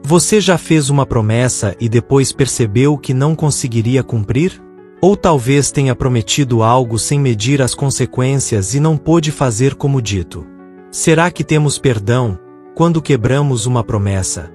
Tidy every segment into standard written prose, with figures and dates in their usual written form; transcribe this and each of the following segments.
Você já fez uma promessa e depois percebeu que não conseguiria cumprir? Ou talvez tenha prometido algo sem medir as consequências e não pôde fazer como dito. Será que temos perdão quando quebramos uma promessa?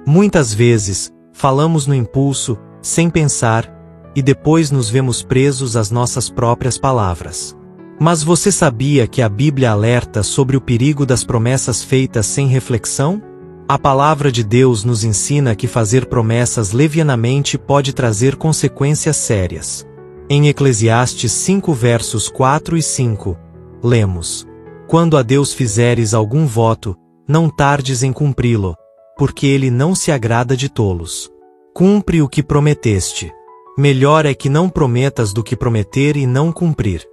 Muitas vezes, falamos no impulso, sem pensar, e depois nos vemos presos às nossas próprias palavras. Mas você sabia que a Bíblia alerta sobre o perigo das promessas feitas sem reflexão? A palavra de Deus nos ensina que fazer promessas levianamente pode trazer consequências sérias. Em Eclesiastes 5 versos 4 e 5, lemos: Quando a Deus fizeres algum voto, não tardes em cumpri-lo, porque ele não se agrada de tolos. Cumpre o que prometeste. Melhor é que não prometas do que prometer e não cumprir.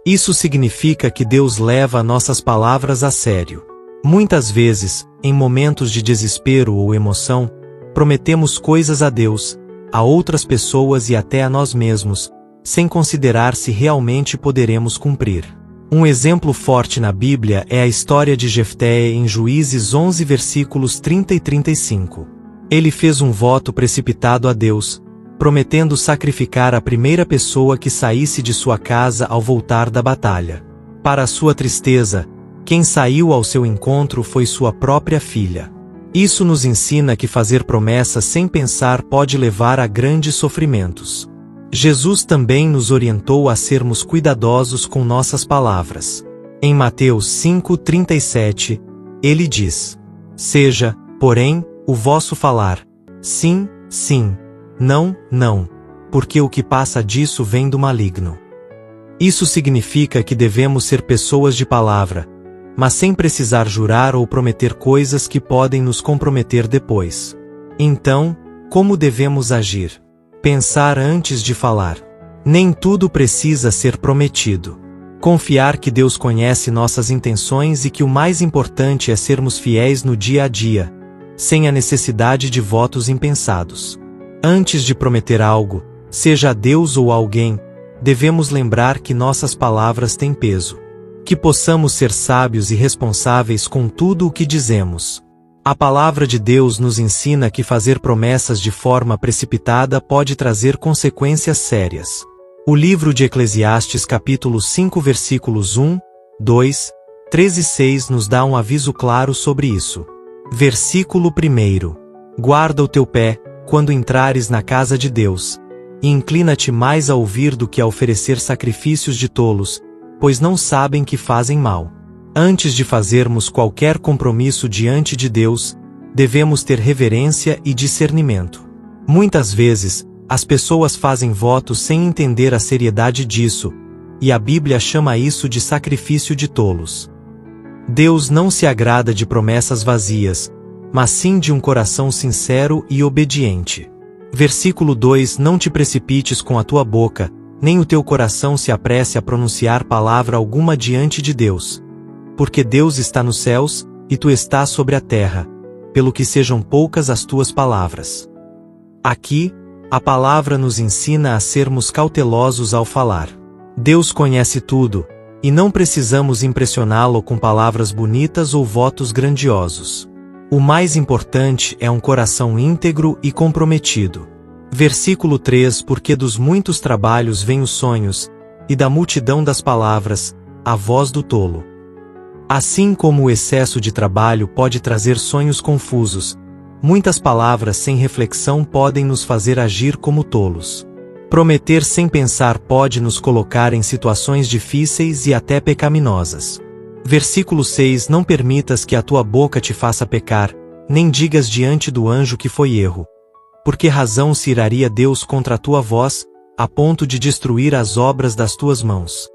Isso significa que Deus leva nossas palavras a sério. Muitas vezes, em momentos de desespero ou emoção, prometemos coisas a Deus, a outras pessoas e até a nós mesmos, sem considerar se realmente poderemos cumprir. Um exemplo forte na Bíblia é a história de Jefté em Juízes 11 versículos 30 e 35. Ele fez um voto precipitado a Deus, prometendo sacrificar a primeira pessoa que saísse de sua casa ao voltar da batalha. Para sua tristeza, quem saiu ao seu encontro foi sua própria filha. Isso nos ensina que fazer promessas sem pensar pode levar a grandes sofrimentos. Jesus também nos orientou a sermos cuidadosos com nossas palavras. Em Mateus 5:37, ele diz: Seja, porém, o vosso falar, sim, sim, não, não, porque o que passa disso vem do maligno. Isso significa que devemos ser pessoas de palavra, mas sem precisar jurar ou prometer coisas que podem nos comprometer depois. Então, como devemos agir? Pensar antes de falar. Nem tudo precisa ser prometido. Confiar que Deus conhece nossas intenções e que o mais importante é sermos fiéis no dia a dia, sem a necessidade de votos impensados. Antes de prometer algo, seja a Deus ou a alguém, devemos lembrar que nossas palavras têm peso. Que possamos ser sábios e responsáveis com tudo o que dizemos. A palavra de Deus nos ensina que fazer promessas de forma precipitada pode trazer consequências sérias. O livro de Eclesiastes capítulo 5 versículos 1, 2, 3 e 6 nos dá um aviso claro sobre isso. Versículo 1. Guarda o teu pé, quando entrares na casa de Deus, e inclina-te mais a ouvir do que a oferecer sacrifícios de tolos, pois não sabem que fazem mal. Antes de fazermos qualquer compromisso diante de Deus, devemos ter reverência e discernimento. Muitas vezes, as pessoas fazem votos sem entender a seriedade disso, e a Bíblia chama isso de sacrifício de tolos. Deus não se agrada de promessas vazias, mas sim de um coração sincero e obediente. Versículo 2: Não te precipites com a tua boca, nem o teu coração se apresse a pronunciar palavra alguma diante de Deus. Porque Deus está nos céus, e tu estás sobre a terra, pelo que sejam poucas as tuas palavras. Aqui, a palavra nos ensina a sermos cautelosos ao falar. Deus conhece tudo, e não precisamos impressioná-lo com palavras bonitas ou votos grandiosos. O mais importante é um coração íntegro e comprometido. Versículo 3: Porque dos muitos trabalhos vêm os sonhos, e da multidão das palavras, a voz do tolo. Assim como o excesso de trabalho pode trazer sonhos confusos, muitas palavras sem reflexão podem nos fazer agir como tolos. Prometer sem pensar pode nos colocar em situações difíceis e até pecaminosas. Versículo 6: Não permitas que a tua boca te faça pecar, nem digas diante do anjo que foi erro. Por que razão se iraria Deus contra a tua voz, a ponto de destruir as obras das tuas mãos?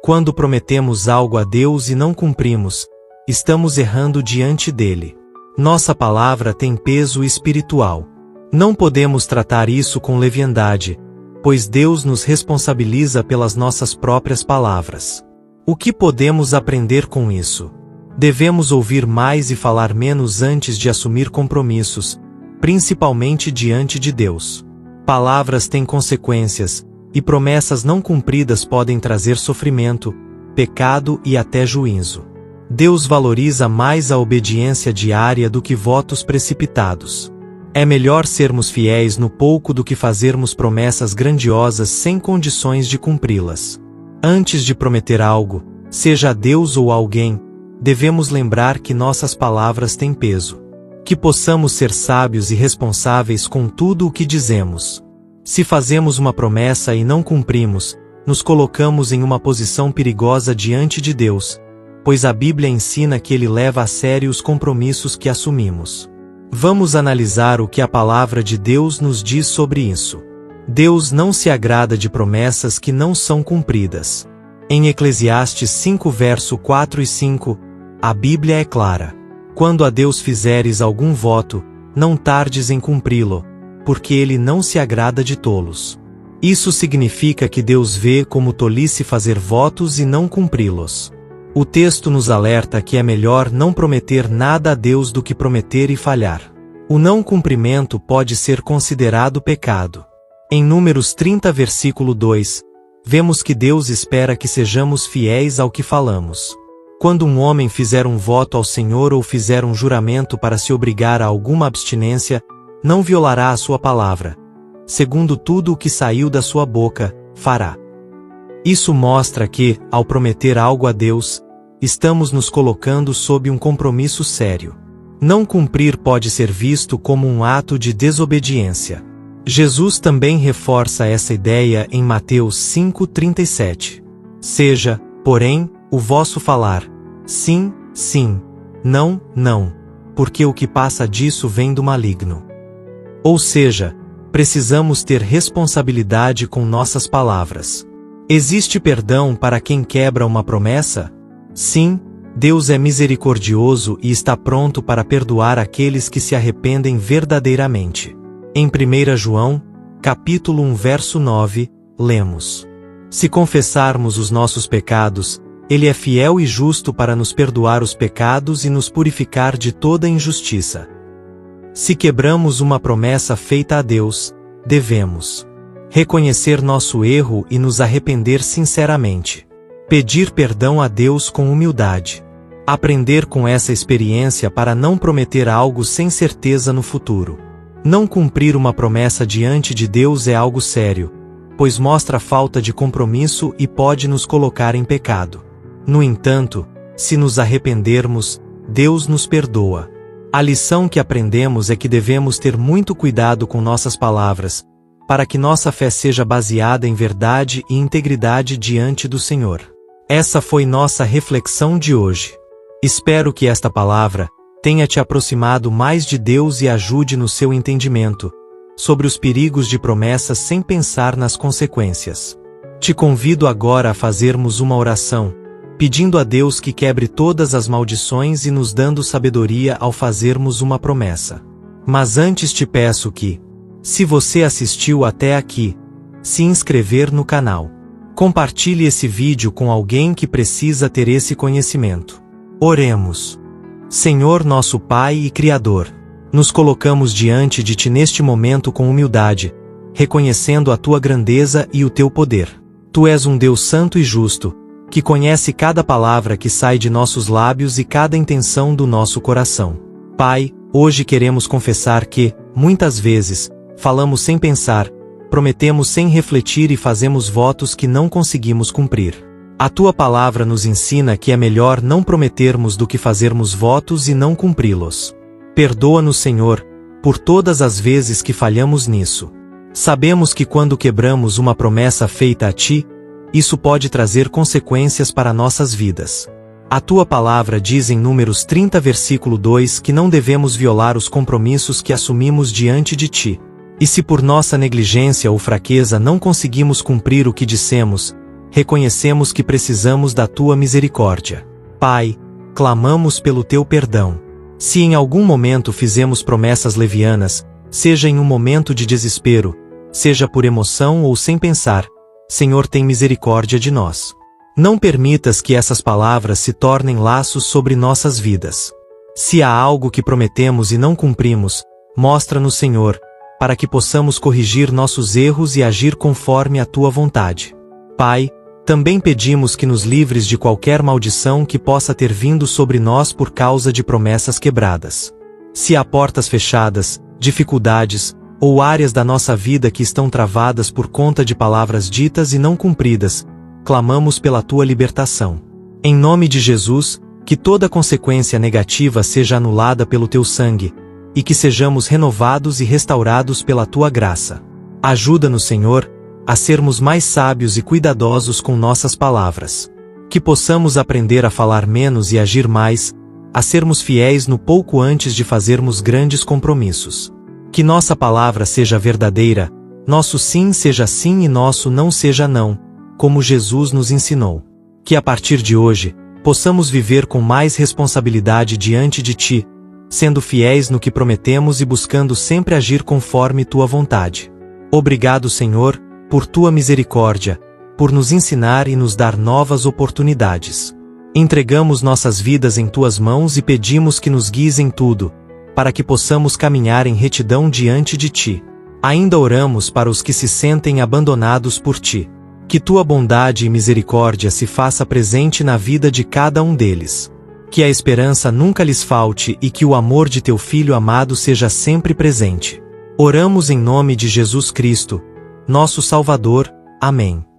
Quando prometemos algo a Deus e não cumprimos, estamos errando diante dele. Nossa palavra tem peso espiritual. Não podemos tratar isso com leviandade, pois Deus nos responsabiliza pelas nossas próprias palavras. O que podemos aprender com isso? Devemos ouvir mais e falar menos antes de assumir compromissos, principalmente diante de Deus. Palavras têm consequências, e promessas não cumpridas podem trazer sofrimento, pecado e até juízo. Deus valoriza mais a obediência diária do que votos precipitados. É melhor sermos fiéis no pouco do que fazermos promessas grandiosas sem condições de cumpri-las. Antes de prometer algo, seja a Deus ou a alguém, devemos lembrar que nossas palavras têm peso. Que possamos ser sábios e responsáveis com tudo o que dizemos. Se fazemos uma promessa e não cumprimos, nos colocamos em uma posição perigosa diante de Deus, pois a Bíblia ensina que Ele leva a sério os compromissos que assumimos. Vamos analisar o que a palavra de Deus nos diz sobre isso. Deus não se agrada de promessas que não são cumpridas. Em Eclesiastes 5 verso 4 e 5, a Bíblia é clara. Quando a Deus fizeres algum voto, não tardes em cumpri-lo, porque Ele não se agrada de tolos. Isso significa que Deus vê como tolice fazer votos e não cumpri-los. O texto nos alerta que é melhor não prometer nada a Deus do que prometer e falhar. O não cumprimento pode ser considerado pecado. Em Números 30 versículo 2, vemos que Deus espera que sejamos fiéis ao que falamos. Quando um homem fizer um voto ao Senhor ou fizer um juramento para se obrigar a alguma abstinência, não violará a sua palavra. Segundo tudo o que saiu da sua boca, fará. Isso mostra que, ao prometer algo a Deus, estamos nos colocando sob um compromisso sério. Não cumprir pode ser visto como um ato de desobediência. Jesus também reforça essa ideia em Mateus 5:37. Seja, porém, o vosso falar, sim, sim, não, não, porque o que passa disso vem do maligno. Ou seja, precisamos ter responsabilidade com nossas palavras. Existe perdão para quem quebra uma promessa? Sim, Deus é misericordioso e está pronto para perdoar aqueles que se arrependem verdadeiramente. Em 1 João, capítulo 1 verso 9, lemos: Se confessarmos os nossos pecados, Ele é fiel e justo para nos perdoar os pecados e nos purificar de toda injustiça. Se quebramos uma promessa feita a Deus, devemos reconhecer nosso erro e nos arrepender sinceramente. Pedir perdão a Deus com humildade. Aprender com essa experiência para não prometer algo sem certeza no futuro. Não cumprir uma promessa diante de Deus é algo sério, pois mostra falta de compromisso e pode nos colocar em pecado. No entanto, se nos arrependermos, Deus nos perdoa. A lição que aprendemos é que devemos ter muito cuidado com nossas palavras, para que nossa fé seja baseada em verdade e integridade diante do Senhor. Essa foi nossa reflexão de hoje. Espero que esta palavra tenha te aproximado mais de Deus e ajude no seu entendimento sobre os perigos de promessas sem pensar nas consequências. Te convido agora a fazermos uma oração, pedindo a Deus que quebre todas as maldições e nos dando sabedoria ao fazermos uma promessa. Mas antes te peço que, se você assistiu até aqui, se inscrever no canal. Compartilhe esse vídeo com alguém que precisa ter esse conhecimento. Oremos. Senhor nosso Pai e Criador, nos colocamos diante de Ti neste momento com humildade, reconhecendo a Tua grandeza e o Teu poder. Tu és um Deus santo e justo, que conhece cada palavra que sai de nossos lábios e cada intenção do nosso coração. Pai, hoje queremos confessar que, muitas vezes, falamos sem pensar, prometemos sem refletir e fazemos votos que não conseguimos cumprir. A Tua palavra nos ensina que é melhor não prometermos do que fazermos votos e não cumpri-los. Perdoa-nos, Senhor, por todas as vezes que falhamos nisso. Sabemos que quando quebramos uma promessa feita a Ti, isso pode trazer consequências para nossas vidas. A Tua palavra diz em Números 30 versículo 2 que não devemos violar os compromissos que assumimos diante de Ti. E se por nossa negligência ou fraqueza não conseguimos cumprir o que dissemos, reconhecemos que precisamos da Tua misericórdia. Pai, clamamos pelo Teu perdão. Se em algum momento fizemos promessas levianas, seja em um momento de desespero, seja por emoção ou sem pensar, Senhor, tem misericórdia de nós. Não permitas que essas palavras se tornem laços sobre nossas vidas. Se há algo que prometemos e não cumprimos, mostra-nos, Senhor, para que possamos corrigir nossos erros e agir conforme a Tua vontade. Pai, Também pedimos que nos livres de qualquer maldição que possa ter vindo sobre nós por causa de promessas quebradas. Se há portas fechadas, dificuldades, ou áreas da nossa vida que estão travadas por conta de palavras ditas e não cumpridas, clamamos pela tua libertação. Em nome de Jesus, que toda consequência negativa seja anulada pelo teu sangue, e que sejamos renovados e restaurados pela tua graça. Ajuda-nos, Senhor, a sermos mais sábios e cuidadosos com nossas palavras. Que possamos aprender a falar menos e agir mais, a sermos fiéis no pouco antes de fazermos grandes compromissos. Que nossa palavra seja verdadeira, nosso sim seja sim e nosso não seja não, como Jesus nos ensinou. Que a partir de hoje, possamos viver com mais responsabilidade diante de Ti, sendo fiéis no que prometemos e buscando sempre agir conforme Tua vontade. Obrigado, Senhor, por Tua misericórdia, por nos ensinar e nos dar novas oportunidades. Entregamos nossas vidas em Tuas mãos e pedimos que nos guies em tudo, para que possamos caminhar em retidão diante de Ti. Ainda oramos para os que se sentem abandonados por Ti. Que Tua bondade e misericórdia se faça presente na vida de cada um deles. Que a esperança nunca lhes falte e que o amor de Teu Filho amado seja sempre presente. Oramos em nome de Jesus Cristo, nosso Salvador. Amém.